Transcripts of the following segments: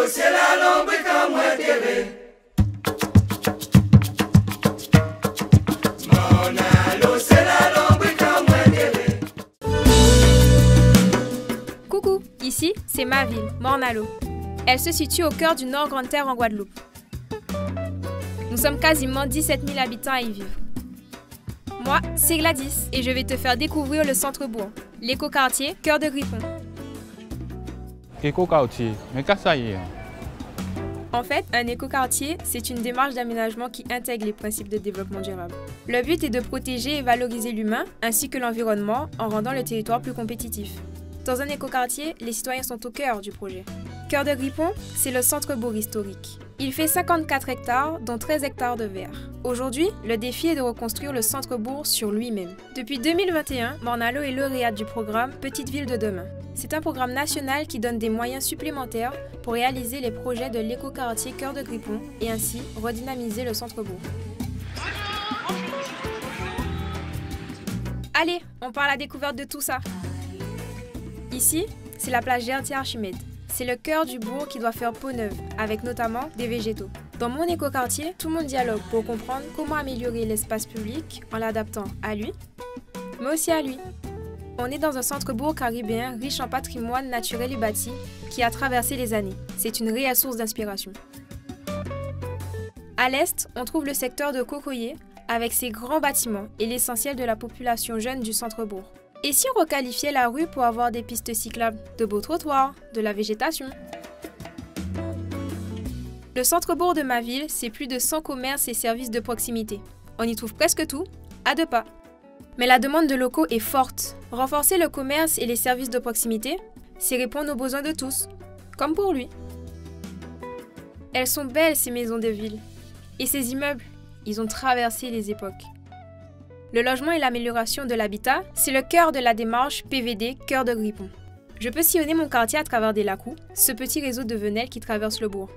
c'est la langue quand moi t'aimer. Mon allo, c'est la langue quand moi t'aimer. Coucou, ici c'est ma ville, Morne-à-l'Eau. Elle se situe au cœur du Nord Grande-Terre en Guadeloupe. Nous sommes quasiment 17 000 habitants à y vivre. Moi, c'est Gladys et je vais te faire découvrir le centre-bourg, l'écoquartier Cœur de Grippon. Écoquartier, mais qu'est-ce que ça y est? En fait, un écoquartier, c'est une démarche d'aménagement qui intègre les principes de développement durable. Le but est de protéger et valoriser l'humain ainsi que l'environnement en rendant le territoire plus compétitif. Dans un écoquartier, les citoyens sont au cœur du projet. Cœur de Grippon, c'est le centre-bourg historique. Il fait 54 hectares, dont 13 hectares de verre. Aujourd'hui, le défi est de reconstruire le centre-bourg sur lui-même. Depuis 2021, Morne-à-l'Eau est lauréate du programme Petite Ville de demain. C'est un programme national qui donne des moyens supplémentaires pour réaliser les projets de l'écoquartier Cœur de Grippon et ainsi redynamiser le centre-bourg. Allez, on part à la découverte de tout ça. Ici, c'est la plage Gertier-Archimède. C'est le cœur du bourg qui doit faire peau neuve, avec notamment des végétaux. Dans mon écoquartier, tout le monde dialogue pour comprendre comment améliorer l'espace public en l'adaptant à lui, mais aussi à lui. On est dans un centre-bourg caribéen riche en patrimoine naturel et bâti qui a traversé les années. C'est une réelle source d'inspiration. À l'est, on trouve le secteur de Cocoyer avec ses grands bâtiments et l'essentiel de la population jeune du centre-bourg. Et si on requalifiait la rue pour avoir des pistes cyclables, de beaux trottoirs, de la végétation? Le centre-bourg de ma ville, c'est plus de 100 commerces et services de proximité. On y trouve presque tout, à 2 pas. Mais la demande de locaux est forte. Renforcer le commerce et les services de proximité, c'est répondre aux besoins de tous, comme pour lui. Elles sont belles, ces maisons de ville. Et ces immeubles, ils ont traversé les époques. Le logement et l'amélioration de l'habitat, c'est le cœur de la démarche PVD Cœur de Grippon. Je peux sillonner mon quartier à travers des lacous, ce petit réseau de venelles qui traverse le bourg.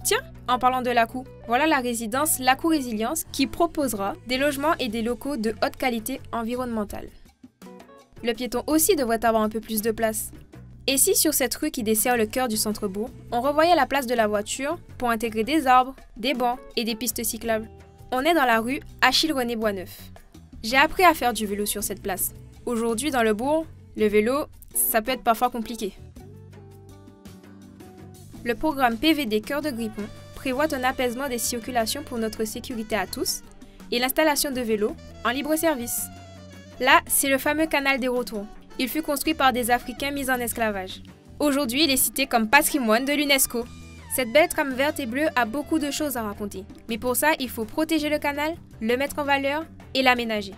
Tiens, en parlant de lacous, voilà la résidence Lacou Résilience qui proposera des logements et des locaux de haute qualité environnementale. Le piéton aussi devrait avoir un peu plus de place. Et si sur cette rue qui dessert le cœur du centre-bourg, on revoyait la place de la voiture pour intégrer des arbres, des bancs et des pistes cyclables? On est dans la rue Achille-René Boisneuf. J'ai appris à faire du vélo sur cette place. Aujourd'hui, dans le bourg, le vélo, ça peut être parfois compliqué. Le programme PVD Cœur de Grippon prévoit un apaisement des circulations pour notre sécurité à tous et l'installation de vélos en libre service. Là, c'est le fameux canal des retours. Il fut construit par des Africains mis en esclavage. Aujourd'hui, il est cité comme patrimoine de l'UNESCO. Cette belle trame verte et bleue a beaucoup de choses à raconter. Mais pour ça, il faut protéger le canal, le mettre en valeur et l'aménager.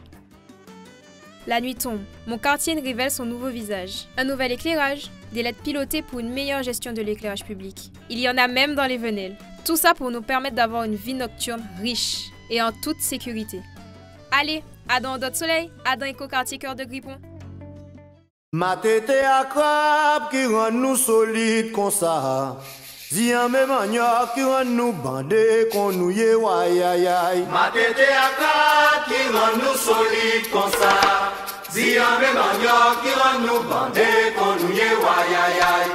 La nuit tombe, mon quartier révèle son nouveau visage. Un nouvel éclairage, des LED pilotées pour une meilleure gestion de l'éclairage public. Il y en a même dans les venelles. Tout ça pour nous permettre d'avoir une vie nocturne riche et en toute sécurité. Allez, à dans d'autres soleil, à dans écoquartier Cœur de Grippon. Ma tête à crabe qui rend nous solides comme ça. Zian me manioc qui rend nous bandés qu'on nous yé wai aïe aïe. Ma tête à crabe qui rend nous solides comme ça. Zian me manioc qui rend nous bandés qu'on nous yé wai aïe aïe.